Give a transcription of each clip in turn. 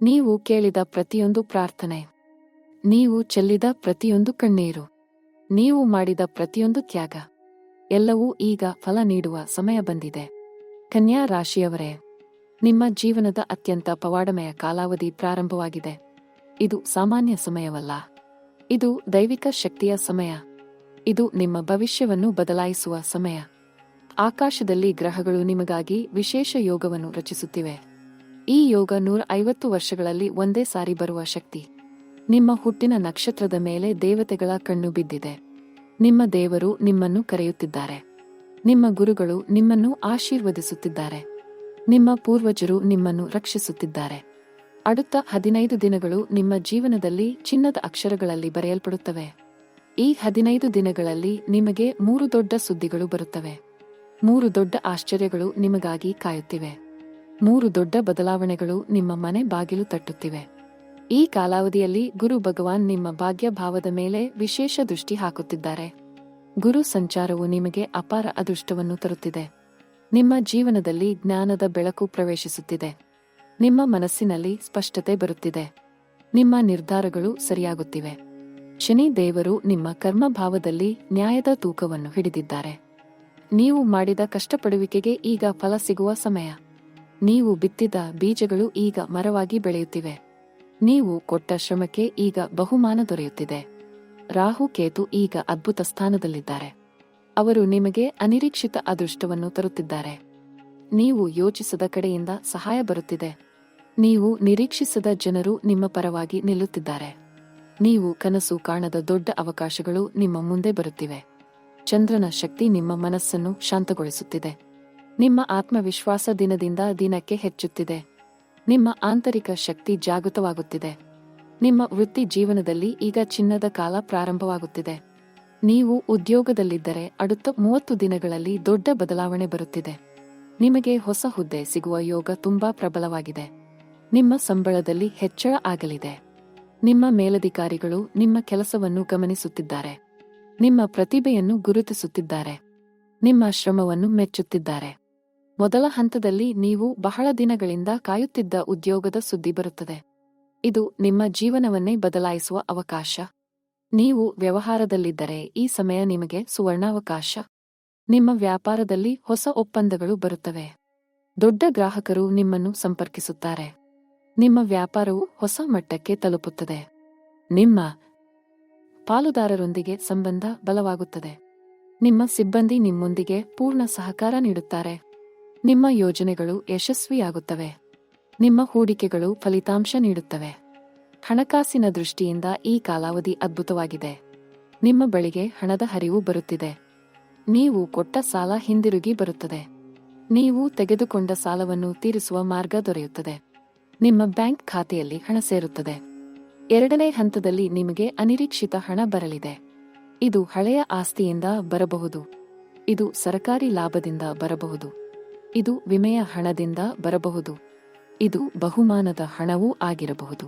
ನೀವು ಕೇಳಿದ ಪ್ರತಿಯೊಂದು ಪ್ರಾರ್ಥನೆ, ನೀವು ಚೆಲ್ಲಿದ ಪ್ರತಿಯೊಂದು ಕಣ್ಣೀರು, ನೀವು ಮಾಡಿದ ಪ್ರತಿಯೊಂದು ತ್ಯಾಗ, ಎಲ್ಲವೂ ಈಗ ಫಲ ನೀಡುವ ಸಮಯ ಬಂದಿದೆ. ಕನ್ಯಾ ರಾಶಿಯವರೇ, ನಿಮ್ಮ ಜೀವನದ ಅತ್ಯಂತ ಪವಾಡಮಯ ಕಾಲಾವಧಿ ಪ್ರಾರಂಭವಾಗಿದೆ. ಇದು ಸಾಮಾನ್ಯ ಸಮಯವಲ್ಲ, ಇದು ದೈವಿಕ ಶಕ್ತಿಯ ಸಮಯ. ಇದು ನಿಮ್ಮ ಭವಿಷ್ಯವನ್ನು ಬದಲಾಯಿಸುವ ಸಮಯ. ಆಕಾಶದಲ್ಲಿ ಗ್ರಹಗಳು ನಿಮಗಾಗಿ ವಿಶೇಷ ಯೋಗವನ್ನು ರಚಿಸುತ್ತಿವೆ. ಈ ಯೋಗ 150 ವರ್ಷಗಳಲ್ಲಿ ಒಂದೇ ಸಾರಿ ಬರುವ ಶಕ್ತಿ. ನಿಮ್ಮ ಹುಟ್ಟಿನ ನಕ್ಷತ್ರದ ಮೇಲೆ ದೇವತೆಗಳ ಕಣ್ಣು ಬಿದ್ದಿದೆ. ನಿಮ್ಮ ದೇವರು ನಿಮ್ಮನ್ನು ಕರೆಯುತ್ತಿದ್ದಾರೆ. ನಿಮ್ಮ ಗುರುಗಳು ನಿಮ್ಮನ್ನು ಆಶೀರ್ವದಿಸುತ್ತಿದ್ದಾರೆ. ನಿಮ್ಮ ಪೂರ್ವಜರು ನಿಮ್ಮನ್ನು ರಕ್ಷಿಸುತ್ತಿದ್ದಾರೆ. அடுத்த 15 ದಿನಗಳು ನಿಮ್ಮ ಜೀವನದಲ್ಲಿ ಚಿನ್ನದ ಅಕ್ಷರಗಳಲ್ಲಿ ಬರೆಯಲ್ಪಡುತ್ತವೆ. ಈ 15 ದಿನಗಳಲ್ಲಿ ನಿಮಗೆ 3 ದೊಡ್ಡ ಸುದ್ದಿಗಳು ಬರುತ್ತವೆ. 3 ದೊಡ್ಡ ಆಶ್ಚರ್ಯಗಳು ನಿಮಗಾಗಿ ಕಾಯುತ್ತಿವೆ. 3 ದೊಡ್ಡ ಬದಲಾವಣೆಗಳು ನಿಮ್ಮ ಮನೆ ಬಾಗಿಲು ತಟ್ಟುತ್ತಿವೆ. ಈ ಕಾಲಾವಧಿಯಲ್ಲಿ ಗುರು ಭಗವಾನ್ ನಿಮ್ಮ ಭಾಗ್ಯ ಭಾವದ ಮೇಲೆ ವಿಶೇಷ ದೃಷ್ಟಿ ಹಾಕುತ್ತಿದ್ದಾರೆ. ಗುರು ಸಂಚಾರವು ನಿಮಗೆ ಅಪಾರ ಅದೃಷ್ಟವನ್ನು ತರುತ್ತಿದೆ. ನಿಮ್ಮ ಜೀವನದಲ್ಲಿ ಜ್ಞಾನದ ಬೆಳಕು ಪ್ರವೇಶಿಸುತ್ತಿದೆ. ನಿಮ್ಮ ಮನಸ್ಸಿನಲ್ಲಿ ಸ್ಪಷ್ಟತೆ ಬರುತ್ತಿದೆ. ನಿಮ್ಮ ನಿರ್ಧಾರಗಳು ಸರಿಯಾಗುತ್ತಿವೆ. ಶನಿ ದೇವರು ನಿಮ್ಮ ಕರ್ಮಭಾವದಲ್ಲಿ ನ್ಯಾಯದ ತೂಕವನ್ನು ಹಿಡಿದಿದ್ದಾರೆ. ನೀವು ಮಾಡಿದ ಕಷ್ಟಪಡುವಿಕೆಗೆ ಈಗ ಫಲ ಸಿಗುವ ಸಮಯ. ನೀವು ಬಿತ್ತಿದ ಬೀಜಗಳು ಈಗ ಮರವಾಗಿ ಬೆಳೆಯುತ್ತಿವೆ. ನೀವು ಕೊಟ್ಟ ಶ್ರಮಕ್ಕೆ ಈಗ ಬಹುಮಾನ ದೊರೆಯುತ್ತಿದೆ. ರಾಹು ಕೇತು ಈಗ ಅದ್ಭುತ ಸ್ಥಾನದಲ್ಲಿದ್ದಾರೆ. ಅವರು ನಿಮಗೆ ಅನಿರೀಕ್ಷಿತ ಅದೃಷ್ಟವನ್ನು ತರುತ್ತಿದ್ದಾರೆ. ನೀವು ಯೋಚಿಸದ ಕಡೆಯಿಂದ ಸಹಾಯ ಬರುತ್ತಿದೆ. ನೀವು ನಿರೀಕ್ಷಿಸದ ಜನರು ನಿಮ್ಮ ಪರವಾಗಿ ನಿಲ್ಲುತ್ತಿದ್ದಾರೆ. ನೀವು ಕನಸು ಕಾಣದ ದೊಡ್ಡ ಅವಕಾಶಗಳು ನಿಮ್ಮ ಮುಂದೆ ಬರುತ್ತಿವೆ. ಚಂದ್ರನ ಶಕ್ತಿ ನಿಮ್ಮ ಮನಸ್ಸನ್ನು ಶಾಂತಗೊಳಿಸುತ್ತಿದೆ. ನಿಮ್ಮ ಆತ್ಮವಿಶ್ವಾಸ ದಿನದಿಂದ ದಿನಕ್ಕೆ ಹೆಚ್ಚುತ್ತಿದೆ. ನಿಮ್ಮ ಆಂತರಿಕ ಶಕ್ತಿ ಜಾಗೃತವಾಗುತ್ತಿದೆ. ನಿಮ್ಮ ವೃತ್ತಿ ಜೀವನದಲ್ಲಿ ಈಗ ಚಿನ್ನದ ಕಾಲ ಪ್ರಾರಂಭವಾಗುತ್ತಿದೆ. ನೀವು ಉದ್ಯೋಗದಲ್ಲಿದ್ದರೆ அடுத்த 30 ದಿನಗಳಲ್ಲಿ ದೊಡ್ಡ ಬದಲಾವಣೆ ಬರುತ್ತಿದೆ. ನಿಮಗೆ ಹೊಸ ಹುದ್ದೆ ಸಿಗುವ ಯೋಗ ತುಂಬಾ ಪ್ರಬಲವಾಗಿದೆ. ನಿಮ್ಮ ಸಂಬಳದಲ್ಲಿ ಹೆಚ್ಚಳ ಆಗಲಿದೆ. ನಿಮ್ಮ ಮೇಲಧಿಕಾರಿಗಳು ನಿಮ್ಮ ಕೆಲಸವನ್ನು ಗಮನಿಸುತ್ತಿದ್ದಾರೆ. ನಿಮ್ಮ ಪ್ರತಿಭೆಯನ್ನು ಗುರುತಿಸುತ್ತಿದ್ದಾರೆ. ನಿಮ್ಮ ಶ್ರಮವನ್ನು ಮೆಚ್ಚುತ್ತಿದ್ದಾರೆ. ಮೊದಲ ಹಂತದಲ್ಲಿ ನೀವು ಬಹಳ ದಿನಗಳಿಂದ ಕಾಯುತ್ತಿದ್ದ ಉದ್ಯೋಗದ ಸುದ್ದಿ ಬರುತ್ತದೆ. ಇದು ನಿಮ್ಮ ಜೀವನವನ್ನೇ ಬದಲಾಯಿಸುವ ಅವಕಾಶ. ನೀವು ವ್ಯವಹಾರದಲ್ಲಿದ್ದರೆ ಈ ಸಮಯ ನಿಮಗೆ ಸುವರ್ಣಾವಕಾಶ. ನಿಮ್ಮ ವ್ಯಾಪಾರದಲ್ಲಿ ಹೊಸ ಒಪ್ಪಂದಗಳು ಬರುತ್ತವೆ. ದೊಡ್ಡ ಗ್ರಾಹಕರು ನಿಮ್ಮನ್ನು ಸಂಪರ್ಕಿಸುತ್ತಾರೆ. ನಿಮ್ಮ ವ್ಯಾಪಾರವು ಹೊಸ ಮಟ್ಟಕ್ಕೆ ತಲುಪುತ್ತದೆ. ನಿಮ್ಮ ಪಾಲುದಾರರೊಂದಿಗೆ ಸಂಬಂಧ ಬಲವಾಗುತ್ತದೆ. ನಿಮ್ಮ ಸಿಬ್ಬಂದಿ ನಿಮ್ಮೊಂದಿಗೆ ಪೂರ್ಣ ಸಹಕಾರ ನೀಡುತ್ತಾರೆ. ನಿಮ್ಮ ಯೋಜನೆಗಳು ಯಶಸ್ವಿಯಾಗುತ್ತವೆ. ನಿಮ್ಮ ಹೂಡಿಕೆಗಳು ಫಲಿತಾಂಶ ನೀಡುತ್ತವೆ. ಹಣಕಾಸಿನ ದೃಷ್ಟಿಯಿಂದ ಈ ಕಾಲಾವಧಿ ಅದ್ಭುತವಾಗಿದೆ. ನಿಮ್ಮ ಬಳಿಗೆ ಹಣದ ಹರಿವು ಬರುತ್ತಿದೆ. ನೀವು ಕೊಟ್ಟ ಸಾಲ ಹಿಂದಿರುಗಿ ಬರುತ್ತದೆ. ನೀವು ತೆಗೆದುಕೊಂಡ ಸಾಲವನ್ನು ತೀರಿಸುವ ಮಾರ್ಗ ದೊರೆಯುತ್ತದೆ. ನಿಮ್ಮ ಬ್ಯಾಂಕ್ ಖಾತೆಯಲ್ಲಿ ಹಣ ಸೇರುತ್ತದೆ. 2ನೇ ಹಂತದಲ್ಲಿ ನಿಮಗೆ ಅನಿರೀಕ್ಷಿತ ಹಣ ಬರಲಿದೆ. ಇದು ಹಳೆಯ ಆಸ್ತಿಯಿಂದ ಬರಬಹುದು. ಇದು ಸರಕಾರಿ ಲಾಭದಿಂದ ಬರಬಹುದು. ಇದು ವಿಮೆಯ ಹಣದಿಂದ ಬರಬಹುದು. ಇದು ಬಹುಮಾನದ ಹಣವೂ ಆಗಿರಬಹುದು.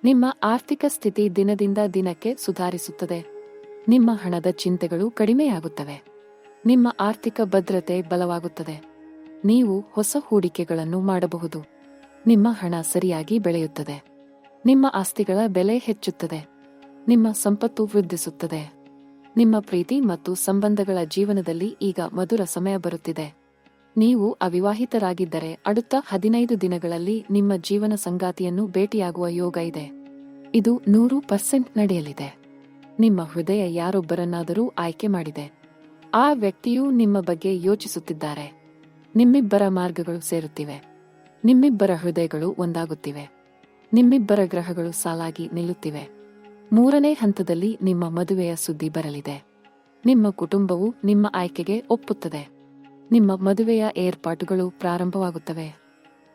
ನಿಮ್ಮ ಆರ್ಥಿಕ ಸ್ಥಿತಿ ದಿನದಿಂದ ದಿನಕ್ಕೆ ಸುಧಾರಿಸುತ್ತದೆ. ನಿಮ್ಮ ಹಣದ ಚಿಂತೆಗಳು ಕಡಿಮೆಯಾಗುತ್ತವೆ. ನಿಮ್ಮ ಆರ್ಥಿಕ ಭದ್ರತೆ ಬಲವಾಗುತ್ತದೆ. ನೀವು ಹೊಸ ಹೂಡಿಕೆಗಳನ್ನು ಮಾಡಬಹುದು. ನಿಮ್ಮ ಹಣ ಸರಿಯಾಗಿ ಬೆಳೆಯುತ್ತದೆ. ನಿಮ್ಮ ಆಸ್ತಿಗಳ ಬೆಲೆ ಹೆಚ್ಚುತ್ತದೆ. ನಿಮ್ಮ ಸಂಪತ್ತು ವೃದ್ಧಿಸುತ್ತದೆ. ನಿಮ್ಮ ಪ್ರೀತಿ ಮತ್ತು ಸಂಬಂಧಗಳ ಜೀವನದಲ್ಲಿ ಈಗ ಮಧುರ ಸಮಯ ಬರುತ್ತಿದೆ. ನೀವು ಅವಿವಾಹಿತರಾಗಿದ್ದರೆ அடுத்த 15 ದಿನಗಳಲ್ಲಿ ನಿಮ್ಮ ಜೀವನ ಸಂಗಾತಿಯನ್ನು ಭೇಟಿಯಾಗುವ ಯೋಗ ಇದೆ. ಇದು 100% ನಡೆಯಲಿದೆ. ನಿಮ್ಮ ಹೃದಯ ಯಾರೊಬ್ಬರನ್ನಾದರೂ ಆಯ್ಕೆ ಮಾಡಿದೆ. ಆ ವ್ಯಕ್ತಿಯು ನಿಮ್ಮ ಬಗ್ಗೆ ಯೋಚಿಸುತ್ತಿದ್ದಾರೆ. ನಿಮ್ಮಿಬ್ಬರ ಮಾರ್ಗಗಳು ಸೇರುತ್ತಿವೆ. ನಿಮ್ಮಿಬ್ಬರ ಹೃದಯಗಳು ಒಂದಾಗುತ್ತಿವೆ. ನಿಮ್ಮಿಬ್ಬರ ಗ್ರಹಗಳು ಸಾಲಾಗಿ ನಿಲ್ಲುತ್ತಿವೆ. 3ನೇ ಹಂತದಲ್ಲಿ ನಿಮ್ಮ ಮದುವೆಯ ಸುದ್ದಿ ಬರಲಿದೆ. ನಿಮ್ಮ ಕುಟುಂಬವು ನಿಮ್ಮ ಆಯ್ಕೆಗೆ ಒಪ್ಪುತ್ತದೆ. ನಿಮ್ಮ ಮದುವೆಯ ಏರ್ಪಾಟುಗಳು ಪ್ರಾರಂಭವಾಗುತ್ತವೆ.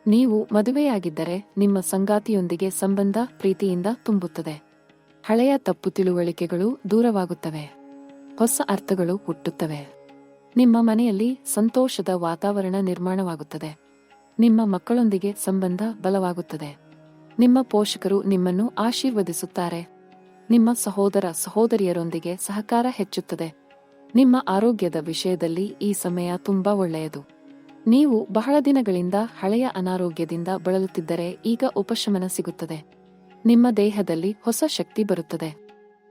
ನೀವು ಮದುವೆಯಾಗಿದ್ದರೆ ನಿಮ್ಮ ಸಂಗಾತಿಯೊಂದಿಗೆ ಸಂಬಂಧ ಪ್ರೀತಿಯಿಂದ ತುಂಬುತ್ತದೆ. ಹಳೆಯ ತಪ್ಪು ತಿಳುವಳಿಕೆಗಳು ದೂರವಾಗುತ್ತವೆ. ಹೊಸ ಅರ್ಥಗಳು ಹುಟ್ಟುತ್ತವೆ. ನಿಮ್ಮ ಮನೆಯಲ್ಲಿ ಸಂತೋಷದ ವಾತಾವರಣ ನಿರ್ಮಾಣವಾಗುತ್ತದೆ. ನಿಮ್ಮ ಮಕ್ಕಳೊಂದಿಗೆ ಸಂಬಂಧ ಬಲವಾಗುತ್ತದೆ. ನಿಮ್ಮ ಪೋಷಕರು ನಿಮ್ಮನ್ನು ಆಶೀರ್ವದಿಸುತ್ತಾರೆ. ನಿಮ್ಮ ಸಹೋದರ ಸಹೋದರಿಯರೊಂದಿಗೆ ಸಹಕಾರ ಹೆಚ್ಚುತ್ತದೆ. ನಿಮ್ಮ ಆರೋಗ್ಯದ ವಿಷಯದಲ್ಲಿ ಈ ಸಮಯ ತುಂಬಾ ಒಳ್ಳೆಯದು. ನೀವು ಬಹಳ ದಿನಗಳಿಂದ ಹಳೆಯ ಅನಾರೋಗ್ಯದಿಂದ ಬಳಲುತ್ತಿದ್ದರೆ ಈಗ ಉಪಶಮನ ಸಿಗುತ್ತದೆ. ನಿಮ್ಮ ದೇಹದಲ್ಲಿ ಹೊಸ ಶಕ್ತಿ ಬರುತ್ತದೆ.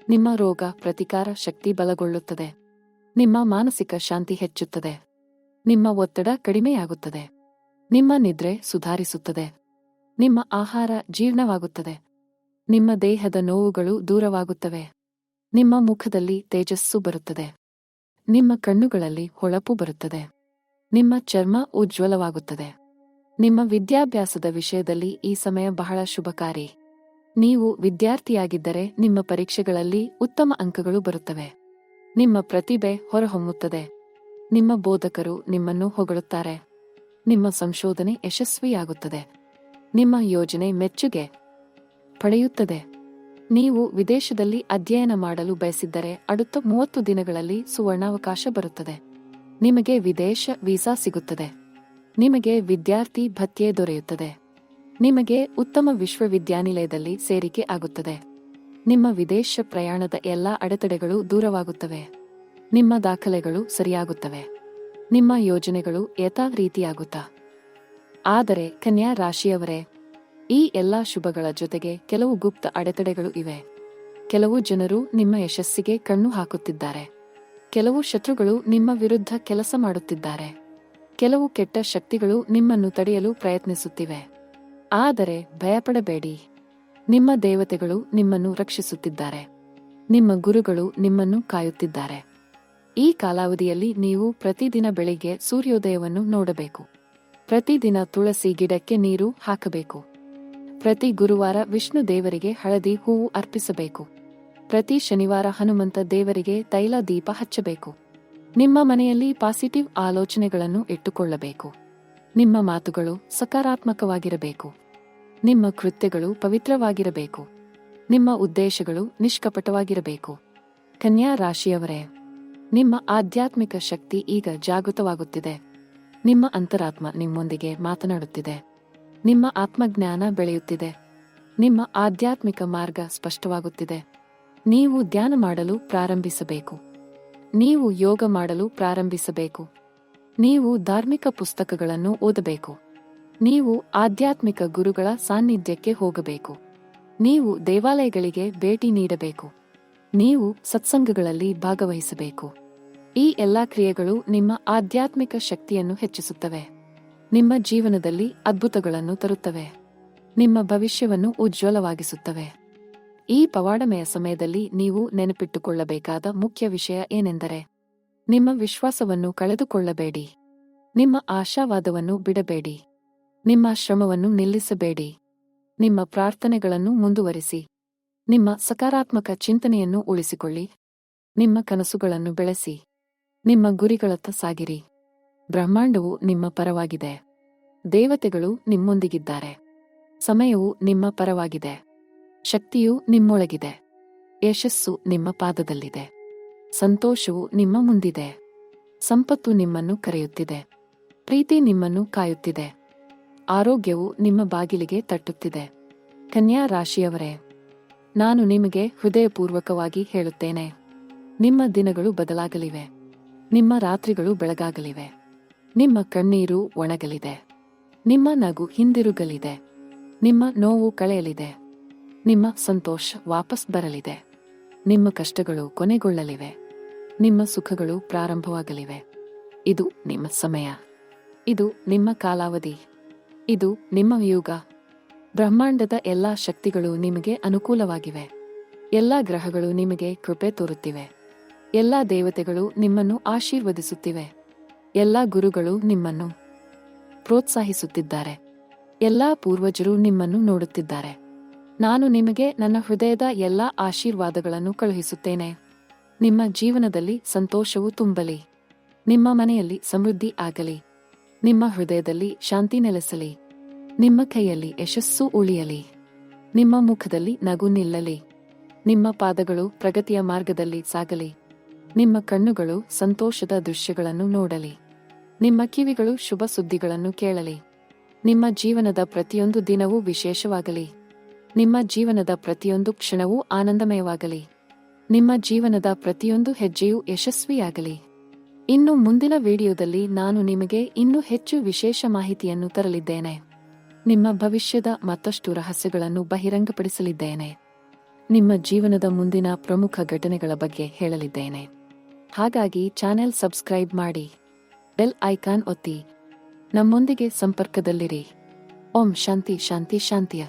ನಿಮ್ಮ ರೋಗ ಪ್ರತಿಕಾರ ಶಕ್ತಿ ಬಲಗೊಳ್ಳುತ್ತದೆ. ನಿಮ್ಮ ಮಾನಸಿಕ ಶಾಂತಿ ಹೆಚ್ಚುತ್ತದೆ. ನಿಮ್ಮ ಒತ್ತಡ ಕಡಿಮೆಯಾಗುತ್ತದೆ. ನಿಮ್ಮ ನಿದ್ರೆ ಸುಧಾರಿಸುತ್ತದೆ. ನಿಮ್ಮ ಆಹಾರ ಜೀರ್ಣವಾಗುತ್ತದೆ. ನಿಮ್ಮ ದೇಹದ ನೋವುಗಳು ದೂರವಾಗುತ್ತವೆ. ನಿಮ್ಮ ಮುಖದಲ್ಲಿ ತೇಜಸ್ಸು ಬರುತ್ತದೆ. ನಿಮ್ಮ ಕಣ್ಣುಗಳಲ್ಲಿ ಹೊಳಪು ಬರುತ್ತದೆ. ನಿಮ್ಮ ಚರ್ಮ ಉಜ್ವಲವಾಗುತ್ತದೆ. ನಿಮ್ಮ ವಿದ್ಯಾಭ್ಯಾಸದ ವಿಷಯದಲ್ಲಿ ಈ ಸಮಯ ಬಹಳ ಶುಭಕಾರಿ. ನೀವು ವಿದ್ಯಾರ್ಥಿಯಾಗಿದ್ದರೆ ನಿಮ್ಮ ಪರೀಕ್ಷೆಗಳಲ್ಲಿ ಉತ್ತಮ ಅಂಕಗಳು ಬರುತ್ತವೆ. ನಿಮ್ಮ ಪ್ರತಿಭೆ ಹೊರಹೊಮ್ಮುತ್ತದೆ. ನಿಮ್ಮ ಬೋಧಕರು ನಿಮ್ಮನ್ನು ಹೊಗಳುತ್ತಾರೆ. ನಿಮ್ಮ ಸಂಶೋಧನೆ ಯಶಸ್ವಿಯಾಗುತ್ತದೆ. ನಿಮ್ಮ ಯೋಜನೆ ಮೆಚ್ಚುಗೆ ಪಡೆಯುತ್ತದೆ. ನೀವು ವಿದೇಶದಲ್ಲಿ ಅಧ್ಯಯನ ಮಾಡಲು ಬಯಸಿದ್ದರೆ அடுத்த 30 ದಿನಗಳಲ್ಲಿ ಸುವರ್ಣಾವಕಾಶ ಬರುತ್ತದೆ. ನಿಮಗೆ ವಿದೇಶ ವೀಸಾ ಸಿಗುತ್ತದೆ. ನಿಮಗೆ ವಿದ್ಯಾರ್ಥಿ ಭತ್ಯೆ ದೊರೆಯುತ್ತದೆ. ನಿಮಗೆ ಉತ್ತಮ ವಿಶ್ವವಿದ್ಯಾನಿಲಯದಲ್ಲಿ ಸೇರಿಕೆ ಆಗುತ್ತದೆ. ನಿಮ್ಮ ವಿದೇಶ ಪ್ರಯಾಣದ ಎಲ್ಲಾ ಅಡೆತಡೆಗಳು ದೂರವಾಗುತ್ತವೆ. ನಿಮ್ಮ ದಾಖಲೆಗಳು ಸರಿಯಾಗುತ್ತವೆ. ನಿಮ್ಮ ಯೋಜನೆಗಳು ಯಥಾರೀತಿಯಾಗುತ್ತಾ. ಆದರೆ ಕನ್ಯಾ ರಾಶಿಯವರೇ, ಈ ಎಲ್ಲಾ ಶುಭಗಳ ಜೊತೆಗೆ ಕೆಲವು ಗುಪ್ತ ಅಡೆತಡೆಗಳು ಇವೆ. ಕೆಲವು ಜನರು ನಿಮ್ಮ ಯಶಸ್ಸಿಗೆ ಕಣ್ಣು ಹಾಕುತ್ತಿದ್ದಾರೆ. ಕೆಲವು ಶತ್ರುಗಳು ನಿಮ್ಮ ವಿರುದ್ಧ ಕೆಲಸ ಮಾಡುತ್ತಿದ್ದಾರೆ. ಕೆಲವು ಕೆಟ್ಟ ಶಕ್ತಿಗಳು ನಿಮ್ಮನ್ನು ತಡೆಯಲು ಪ್ರಯತ್ನಿಸುತ್ತಿವೆ. ಆದರೆ ಭಯಪಡಬೇಡಿ. ನಿಮ್ಮ ದೇವತೆಗಳು ನಿಮ್ಮನ್ನು ರಕ್ಷಿಸುತ್ತಿದ್ದಾರೆ. ನಿಮ್ಮ ಗುರುಗಳು ನಿಮ್ಮನ್ನು ಕಾಯುತ್ತಿದ್ದಾರೆ. ಈ ಕಾಲಾವಧಿಯಲ್ಲಿ ನೀವು ಪ್ರತಿದಿನ ಬೆಳಿಗ್ಗೆ ಸೂರ್ಯೋದಯವನ್ನು ನೋಡಬೇಕು. ಪ್ರತಿದಿನ ತುಳಸಿ ಗಿಡಕ್ಕೆ ನೀರು ಹಾಕಬೇಕು. ಪ್ರತಿ ಗುರುವಾರ ವಿಷ್ಣು ದೇವರಿಗೆ ಹಳದಿ ಹೂವು ಅರ್ಪಿಸಬೇಕು. ಪ್ರತಿ ಶನಿವಾರ ಹನುಮಂತ ದೇವರಿಗೆ ತೈಲ ದೀಪ ಹಚ್ಚಬೇಕು. ನಿಮ್ಮ ಮನೆಯಲ್ಲಿ ಪಾಸಿಟಿವ್ ಆಲೋಚನೆಗಳನ್ನು ಇಟ್ಟುಕೊಳ್ಳಬೇಕು. ನಿಮ್ಮ ಮಾತುಗಳು ಸಕಾರಾತ್ಮಕವಾಗಿರಬೇಕು. ನಿಮ್ಮ ಕೃತ್ಯಗಳು ಪವಿತ್ರವಾಗಿರಬೇಕು. ನಿಮ್ಮ ಉದ್ದೇಶಗಳು ನಿಷ್ಕಪಟವಾಗಿರಬೇಕು. ಕನ್ಯಾ ರಾಶಿಯವರೇ, ನಿಮ್ಮ ಆಧ್ಯಾತ್ಮಿಕ ಶಕ್ತಿ ಈಗ ಜಾಗೃತವಾಗುತ್ತಿದೆ. ನಿಮ್ಮ ಅಂತರಾತ್ಮ ನಿಮ್ಮೊಂದಿಗೆ ಮಾತನಾಡುತ್ತಿದೆ. ನಿಮ್ಮ ಆತ್ಮಜ್ಞಾನ ಬೆಳೆಯುತ್ತಿದೆ. ನಿಮ್ಮ ಆಧ್ಯಾತ್ಮಿಕ ಮಾರ್ಗ ಸ್ಪಷ್ಟವಾಗುತ್ತಿದೆ. ನೀವು ಧ್ಯಾನ ಮಾಡಲು ಪ್ರಾರಂಭಿಸಬೇಕು. ನೀವು ಯೋಗ ಮಾಡಲು ಪ್ರಾರಂಭಿಸಬೇಕು. ನೀವು ಧಾರ್ಮಿಕ ಪುಸ್ತಕಗಳನ್ನು ಓದಬೇಕು. ನೀವು ಆಧ್ಯಾತ್ಮಿಕ ಗುರುಗಳ ಸಾನ್ನಿಧ್ಯಕ್ಕೆ ಹೋಗಬೇಕು. ನೀವು ದೇವಾಲಯಗಳಿಗೆ ಭೇಟಿ ನೀಡಬೇಕು. ನೀವು ಸತ್ಸಂಗಗಳಲ್ಲಿ ಭಾಗವಹಿಸಬೇಕು. ಈ ಎಲ್ಲಾ ಕ್ರಿಯೆಗಳು ನಿಮ್ಮ ಆಧ್ಯಾತ್ಮಿಕ ಶಕ್ತಿಯನ್ನು ಹೆಚ್ಚಿಸುತ್ತವೆ. ನಿಮ್ಮ ಜೀವನದಲ್ಲಿ ಅದ್ಭುತಗಳನ್ನು ತರುತ್ತವೆ. ನಿಮ್ಮ ಭವಿಷ್ಯವನ್ನು ಉಜ್ವಲವಾಗಿಸುತ್ತವೆ. ಈ ಪವಾಡಮಯ ಸಮಯದಲ್ಲಿ ನೀವು ನೆನಪಿಟ್ಟುಕೊಳ್ಳಬೇಕಾದ ಮುಖ್ಯ ವಿಷಯ ಏನೆಂದರೆ, ನಿಮ್ಮ ವಿಶ್ವಾಸವನ್ನು ಕಳೆದುಕೊಳ್ಳಬೇಡಿ. ನಿಮ್ಮ ಆಶಾವಾದವನ್ನು ಬಿಡಬೇಡಿ. ನಿಮ್ಮ ಶ್ರಮವನ್ನು ನಿಲ್ಲಿಸಬೇಡಿ. ನಿಮ್ಮ ಪ್ರಾರ್ಥನೆಗಳನ್ನು ಮುಂದುವರಿಸಿ. ನಿಮ್ಮ ಸಕಾರಾತ್ಮಕ ಚಿಂತನೆಯನ್ನು ಉಳಿಸಿಕೊಳ್ಳಿ. ನಿಮ್ಮ ಕನಸುಗಳನ್ನು ಬೆಳೆಸಿ. ನಿಮ್ಮ ಗುರಿಗಳತ್ತ ಸಾಗಿರಿ. ಬ್ರಹ್ಮಾಂಡವು ನಿಮ್ಮ ಪರವಾಗಿದೆ. ದೇವತೆಗಳು ನಿಮ್ಮೊಂದಿಗಿದ್ದಾರೆ. ಸಮಯವು ನಿಮ್ಮ ಪರವಾಗಿದೆ. ಶಕ್ತಿಯು ನಿಮ್ಮೊಳಗಿದೆ. ಯಶಸ್ಸು ನಿಮ್ಮ ಪಾದದಲ್ಲಿದೆ. ಸಂತೋಷವು ನಿಮ್ಮ ಮುಂದಿದೆ. ಸಂಪತ್ತು ನಿಮ್ಮನ್ನು ಕರೆಯುತ್ತಿದೆ. ಪ್ರೀತಿ ನಿಮ್ಮನ್ನು ಕಾಯುತ್ತಿದೆ. ಆರೋಗ್ಯವು ನಿಮ್ಮ ಬಾಗಿಲಿಗೆ ತಟ್ಟುತ್ತಿದೆ. ಕನ್ಯಾ ರಾಶಿಯವರೇ, ನಾನು ನಿಮಗೆ ಹೃದಯಪೂರ್ವಕವಾಗಿ ಹೇಳುತ್ತೇನೆ, ನಿಮ್ಮ ದಿನಗಳು ಬದಲಾಗಲಿವೆ. ನಿಮ್ಮ ರಾತ್ರಿಗಳು ಬೆಳಗಾಗಲಿವೆ. ನಿಮ್ಮ ಕಣ್ಣೀರು ಒಣಗಲಿದೆ. ನಿಮ್ಮ ನಗು ಹಿಂದಿರುಗಲಿದೆ. ನಿಮ್ಮ ನೋವು ಕಳೆಯಲಿದೆ. ನಿಮ್ಮ ಸಂತೋಷ ವಾಪಸ್ ಬರಲಿದೆ. ನಿಮ್ಮ ಕಷ್ಟಗಳು ಕೊನೆಗೊಳ್ಳಲಿವೆ. ನಿಮ್ಮ ಸುಖಗಳು ಪ್ರಾರಂಭವಾಗಲಿವೆ. ಇದು ನಿಮ್ಮ ಸಮಯ. ಇದು ನಿಮ್ಮ ಕಾಲಾವಧಿ. ಇದು ನಿಮ್ಮ ಯುಗ. ಬ್ರಹ್ಮಾಂಡದ ಎಲ್ಲಾ ಶಕ್ತಿಗಳು ನಿಮಗೆ ಅನುಕೂಲವಾಗಿವೆ. ಎಲ್ಲಾ ಗ್ರಹಗಳು ನಿಮಗೆ ಕೃಪೆ ತೋರುತ್ತಿವೆ. ಎಲ್ಲಾ ದೇವತೆಗಳು ನಿಮ್ಮನ್ನು ಆಶೀರ್ವದಿಸುತ್ತಿವೆ. ಎಲ್ಲಾ ಗುರುಗಳು ನಿಮ್ಮನ್ನು ಪ್ರೋತ್ಸಾಹಿಸುತ್ತಿದ್ದಾರೆ. ಎಲ್ಲಾ ಪೂರ್ವಜರು ನಿಮ್ಮನ್ನು ನೋಡುತ್ತಿದ್ದಾರೆ. ನಾನು ನಿಮಗೆ ನನ್ನ ಹೃದಯದ ಎಲ್ಲಾ ಆಶೀರ್ವಾದಗಳನ್ನು ಕಳುಹಿಸುತ್ತೇನೆ. ನಿಮ್ಮ ಜೀವನದಲ್ಲಿ ಸಂತೋಷವು ತುಂಬಲಿ. ನಿಮ್ಮ ಮನೆಯಲ್ಲಿ ಸಮೃದ್ಧಿ ಆಗಲಿ. ನಿಮ್ಮ ಹೃದಯದಲ್ಲಿ ಶಾಂತಿ ನೆಲೆಸಲಿ. ನಿಮ್ಮ ಕೈಯಲ್ಲಿ ಯಶಸ್ಸು ಉಳಿಯಲಿ. ನಿಮ್ಮ ಮುಖದಲ್ಲಿ ನಗು ನಿಲ್ಲಲಿ. ನಿಮ್ಮ ಪಾದಗಳು ಪ್ರಗತಿಯ ಮಾರ್ಗದಲ್ಲಿ ಸಾಗಲಿ. ನಿಮ್ಮ ಕಣ್ಣುಗಳು ಸಂತೋಷದ ದೃಶ್ಯಗಳನ್ನು ನೋಡಲಿ. ನಿಮ್ಮ ಕಿವಿಗಳು ಶುಭ ಸುದ್ದಿಗಳನ್ನು ಕೇಳಲಿ. ನಿಮ್ಮ ಜೀವನದ ಪ್ರತಿಯೊಂದು ದಿನವೂ ವಿಶೇಷವಾಗಲಿ. ನಿಮ್ಮ ಜೀವನದ ಪ್ರತಿಯೊಂದು ಕ್ಷಣವೂ ಆನಂದಮಯವಾಗಲಿ. ನಿಮ್ಮ ಜೀವನದ ಪ್ರತಿಯೊಂದು ಹೆಜ್ಜೆಯೂ ಯಶಸ್ವಿಯಾಗಲಿ. ಇನ್ನು ಮುಂದಿನ ವಿಡಿಯೋದಲ್ಲಿ ನಾನು ನಿಮಗೆ ಇನ್ನೂ ಹೆಚ್ಚು ವಿಶೇಷ ಮಾಹಿತಿಯನ್ನು ತರಲಿದ್ದೇನೆ. ನಿಮ್ಮ ಭವಿಷ್ಯದ ಮತ್ತಷ್ಟು ರಹಸ್ಯಗಳನ್ನು ಬಹಿರಂಗಪಡಿಸಲಿದ್ದೇನೆ. ನಿಮ್ಮ ಜೀವನದ ಮುಂದಿನ ಪ್ರಮುಖ ಘಟನೆಗಳ ಬಗ್ಗೆ ಹೇಳಲಿದ್ದೇನೆ. ಹಾಗಾಗಿ ಚಾನೆಲ್ ಸಬ್ಸ್ಕ್ರೈಬ್ ಮಾಡಿ, ಬೆಲ್ ಐಕಾನ್ ಒತ್ತಿ ನಮ್ಮೊಂದಿಗೆ ಸಂಪರ್ಕದಲ್ಲಿರಿ. ಓಂ ಶಾಂತಿ ಶಾಂತಿ ಶಾಂತಿಯ.